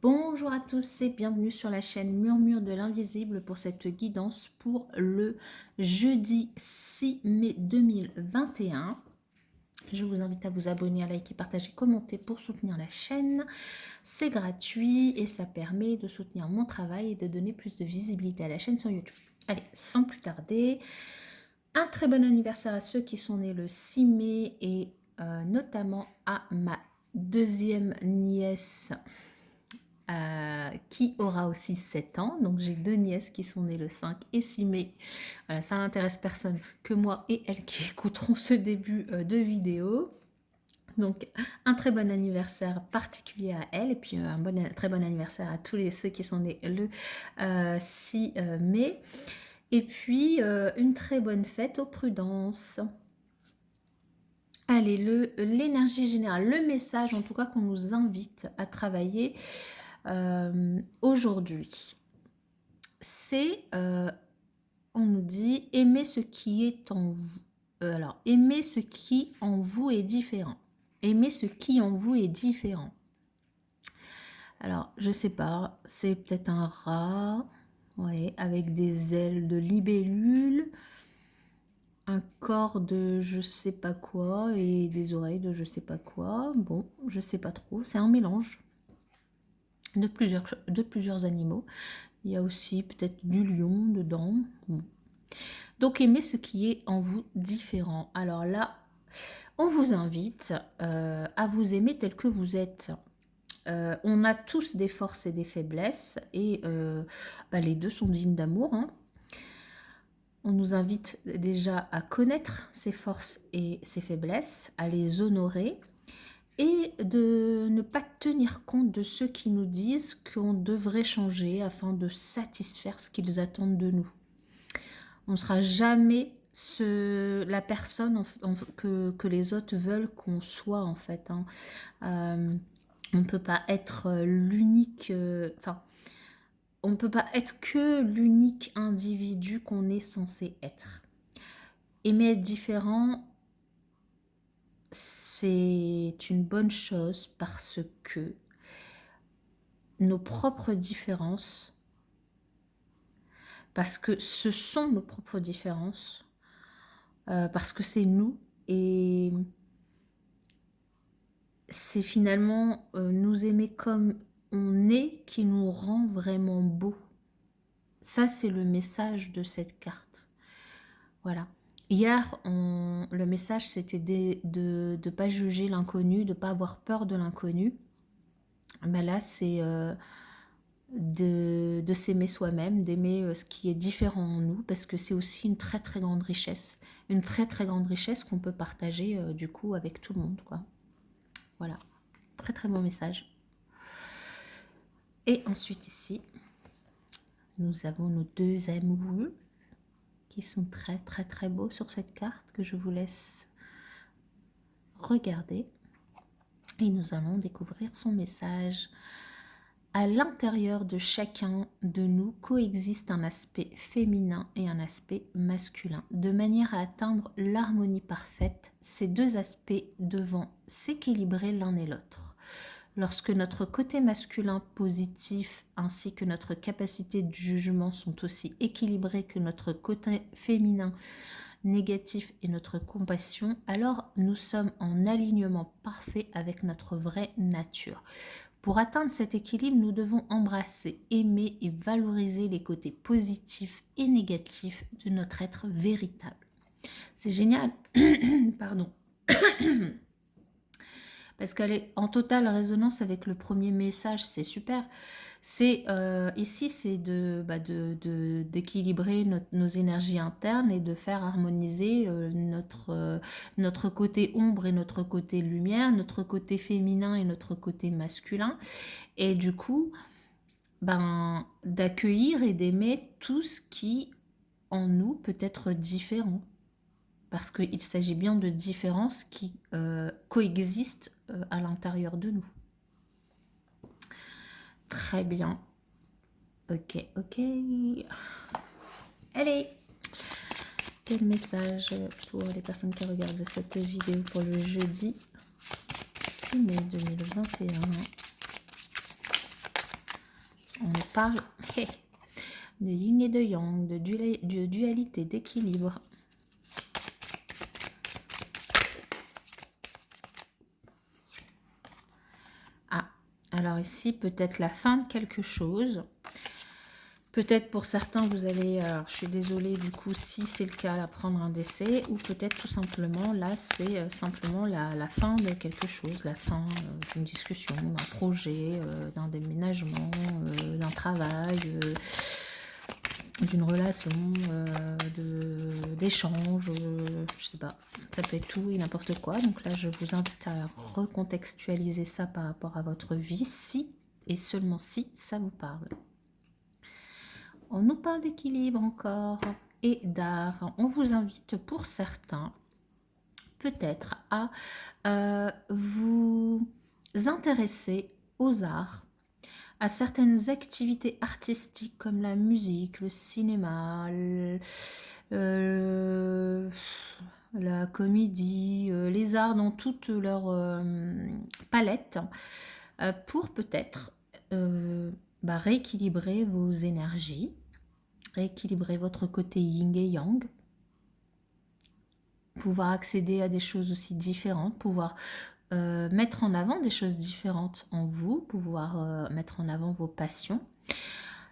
Bonjour à tous et bienvenue sur la chaîne Murmure de l'Invisible pour cette guidance pour le jeudi 6 mai 2021. Je vous invite à vous abonner, à liker, partager, commenter pour soutenir la chaîne. C'est gratuit et ça permet de soutenir mon travail et de donner plus de visibilité à la chaîne sur YouTube. Allez, sans plus tarder, un très bon anniversaire à ceux qui sont nés le 6 mai et notamment à ma deuxième nièce qui aura aussi 7 ans. Donc j'ai deux nièces qui sont nées le 5 et 6 mai. Voilà, ça n'intéresse personne que moi et elles qui écouteront ce début de vidéo. Donc un très bon anniversaire particulier à elle et puis très bon anniversaire à tous ceux qui sont nés le 6 mai. Et puis une très bonne fête aux prudences. Allez, l'énergie générale, le message en tout cas qu'on nous invite à travailler aujourd'hui, c'est, on nous dit, aimer ce qui est en vous. Alors, aimer ce qui en vous est différent. Aimer ce qui en vous est différent. Alors, je sais pas, c'est peut-être un rat, ouais, avec des ailes de libellule, un corps de je sais pas quoi et des oreilles de je sais pas quoi. Bon, je sais pas trop, c'est un mélange de plusieurs animaux. Il y a aussi peut-être du lion dedans. Bon. Donc aimez ce qui est en vous différent. Alors là, on vous invite à vous aimer tel que vous êtes. On a tous des forces et des faiblesses et les deux sont dignes d'amour. Hein. On nous invite déjà à connaître ses forces et ses faiblesses, à les honorer et de ne pas tenir compte de ceux qui nous disent qu'on devrait changer afin de satisfaire ce qu'ils attendent de nous. On ne sera jamais la personne que les autres veulent qu'on soit en fait. Hein. On ne peut pas être l'unique... on ne peut pas être que l'unique individu qu'on est censé être. Aimer être différent, c'est une bonne chose parce que nos propres différences, parce que ce sont nos propres différences, parce que c'est nous et c'est finalement nous aimer comme on est qui nous rend vraiment beau. Ça, c'est le message de cette carte. Voilà. Hier, le message, c'était de ne pas juger l'inconnu, de ne pas avoir peur de l'inconnu. Ben là, c'est de s'aimer soi-même, d'aimer ce qui est différent en nous, parce que c'est aussi une très très grande richesse. Une très très grande richesse qu'on peut partager du coup avec tout le monde, quoi. Voilà. Très très bon message. Et ensuite ici, nous avons nos deux amoureux qui sont très très très beaux sur cette carte que je vous laisse regarder. Et nous allons découvrir son message. À l'intérieur de chacun de nous coexiste un aspect féminin et un aspect masculin. De manière à atteindre l'harmonie parfaite, ces deux aspects devront s'équilibrer l'un et l'autre. Lorsque notre côté masculin positif ainsi que notre capacité de jugement sont aussi équilibrés que notre côté féminin négatif et notre compassion, alors nous sommes en alignement parfait avec notre vraie nature. Pour atteindre cet équilibre, nous devons embrasser, aimer et valoriser les côtés positifs et négatifs de notre être véritable. C'est génial, pardon, parce qu'elle est en totale résonance avec le premier message, c'est super. C'est ici, c'est d'équilibrer nos énergies internes et de faire harmoniser notre côté ombre et notre côté lumière, notre côté féminin et notre côté masculin. Et du coup, d'accueillir et d'aimer tout ce qui en nous peut être différent. Parce qu'il s'agit bien de différences qui coexistent à l'intérieur de nous. Très bien. Ok, ok. Allez. Quel message pour les personnes qui regardent cette vidéo pour le jeudi 6 mai 2021. parle de yin et de yang, de dualité, d'équilibre. Ah, alors ici, peut-être la fin de quelque chose. Peut-être pour certains, vous allez, alors je suis désolée du coup si c'est le cas, apprendre un décès, ou peut-être tout simplement, là c'est simplement la fin de quelque chose, la fin d'une discussion, d'un projet, d'un déménagement, d'un travail, d'une relation, d'échange, je sais pas, ça peut être tout et n'importe quoi. Donc là je vous invite à recontextualiser ça par rapport à votre vie, si et seulement si ça vous parle. On nous parle d'équilibre encore et d'art. On vous invite pour certains peut-être à vous intéresser aux arts, à certaines activités artistiques comme la musique, le cinéma, la comédie, les arts dans toute leur palette, pour peut-être rééquilibrer vos énergies, rééquilibrer votre côté yin et yang, pouvoir accéder à des choses aussi différentes, pouvoir mettre en avant des choses différentes en vous, pouvoir mettre en avant vos passions.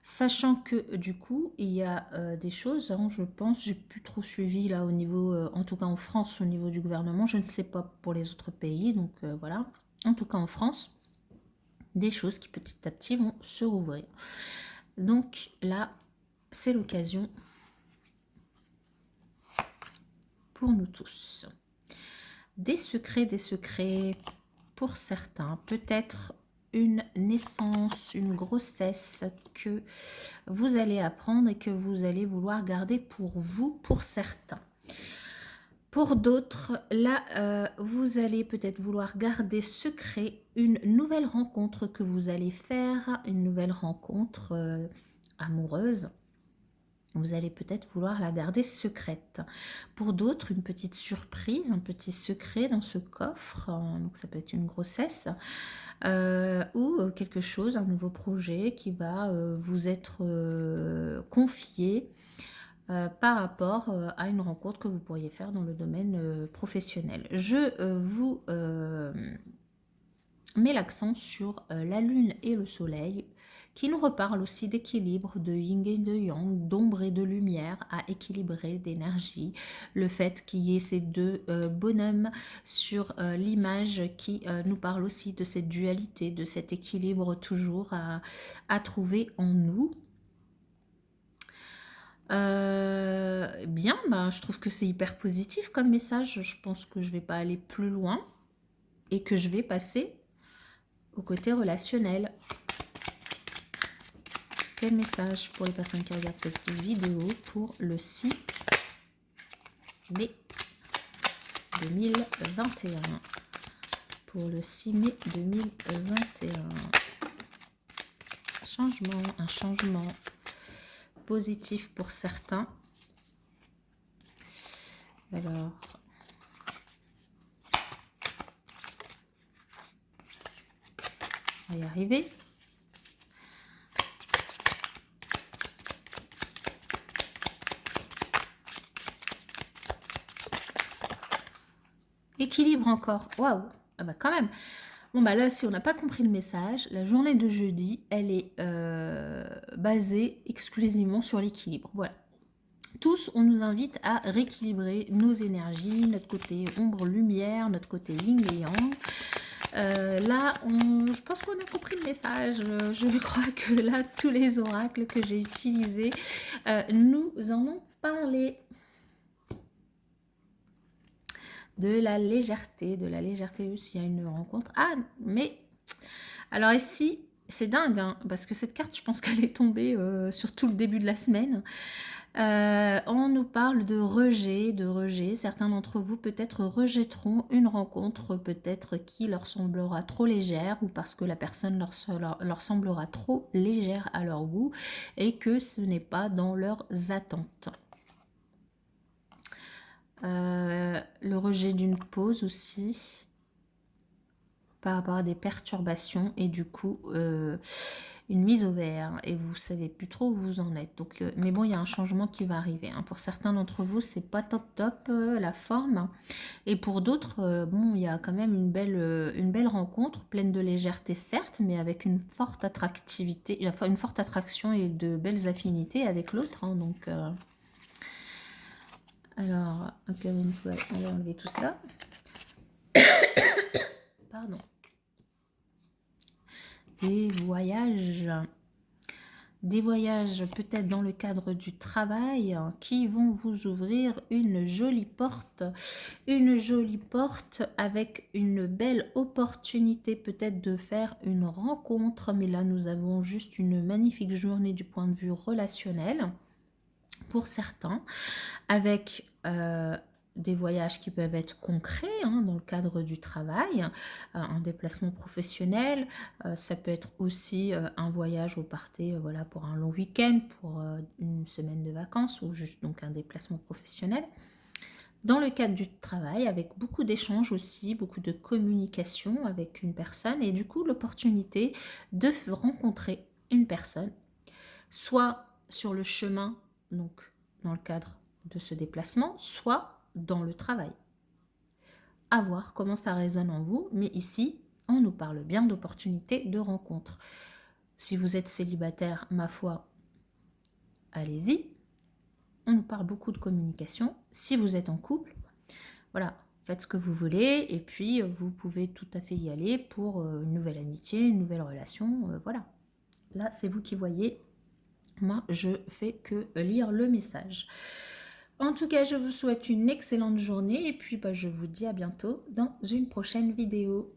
Sachant que du coup, il y a des choses, hein, je pense, j'ai plus trop suivi là au niveau, en tout cas en France, au niveau du gouvernement, je ne sais pas pour les autres pays, donc voilà. En tout cas en France, des choses qui petit à petit vont se rouvrir. Donc là, c'est l'occasion pour nous tous. Des secrets pour certains, peut-être une naissance, une grossesse que vous allez apprendre et que vous allez vouloir garder pour vous, pour certains. Pour d'autres, là, vous allez peut-être vouloir garder secret une nouvelle rencontre que vous allez faire, une nouvelle rencontre amoureuse. Vous allez peut-être vouloir la garder secrète. Pour d'autres, une petite surprise, un petit secret dans ce coffre. Donc ça peut être une grossesse ou quelque chose, un nouveau projet qui va vous être confié par rapport à une rencontre que vous pourriez faire dans le domaine professionnel. Je vous mets l'accent sur la lune et le soleil, qui nous reparle aussi d'équilibre, de yin et de yang, d'ombre et de lumière à équilibrer, d'énergie. Le fait qu'il y ait ces deux bonhommes sur l'image qui nous parle aussi de cette dualité, de cet équilibre toujours à trouver en nous. Bien, je trouve que c'est hyper positif comme message. Je pense que je vais pas aller plus loin et que je vais passer au côté relationnel. Quel message pour les personnes qui regardent cette vidéo pour le 6 mai 2021. Pour le 6 mai 2021. Un changement positif pour certains. Alors, on va y arriver. Équilibre encore. Waouh. Ah bah quand même. Bon bah là, si on n'a pas compris le message, la journée de jeudi, elle est basée exclusivement sur l'équilibre. Voilà. Tous, on nous invite à rééquilibrer nos énergies, notre côté ombre-lumière, notre côté yin et yang. Là, je pense qu'on a compris le message. Je crois que là, tous les oracles que j'ai utilisés nous en ont parlé. De la légèreté aussi, il y a une rencontre. Ah, mais alors ici, c'est dingue, hein, parce que cette carte, je pense qu'elle est tombée sur tout le début de la semaine. On nous parle de rejet. Certains d'entre vous peut-être rejetteront une rencontre peut-être qui leur semblera trop légère ou parce que la personne leur semblera trop légère à leur goût et que ce n'est pas dans leurs attentes. Le rejet d'une pause aussi par rapport à des perturbations et du coup une mise au vert et vous savez plus trop où vous en êtes. Donc, mais bon, il y a un changement qui va arriver, hein. Pour certains d'entre vous, c'est pas top top la forme. Et pour d'autres, bon, il y a quand même une belle rencontre, pleine de légèreté certes, mais avec une forte attractivité, enfin une forte attraction et de belles affinités avec l'autre, hein. Donc, alors, encore une fois, on va enlever tout ça. Pardon. Des voyages peut-être dans le cadre du travail qui vont vous ouvrir une jolie porte avec une belle opportunité peut-être de faire une rencontre, mais là nous avons juste une magnifique journée du point de vue relationnel pour certains, avec des voyages qui peuvent être concrets hein, dans le cadre du travail, un déplacement professionnel, ça peut être aussi un voyage où vous partez voilà, pour un long week-end, pour une semaine de vacances ou juste donc un déplacement professionnel. Dans le cadre du travail, avec beaucoup d'échanges aussi, beaucoup de communication avec une personne et du coup l'opportunité de rencontrer une personne, soit sur le chemin, donc dans le cadre de ce déplacement, soit dans le travail. À voir comment ça résonne en vous, mais ici, on nous parle bien d'opportunités de rencontre. Si vous êtes célibataire, ma foi, allez-y. On nous parle beaucoup de communication. Si vous êtes en couple, voilà, faites ce que vous voulez et puis vous pouvez tout à fait y aller pour une nouvelle amitié, une nouvelle relation, voilà. Là, c'est vous qui voyez. Moi, je fais que lire le message. En tout cas, je vous souhaite une excellente journée et puis je vous dis à bientôt dans une prochaine vidéo.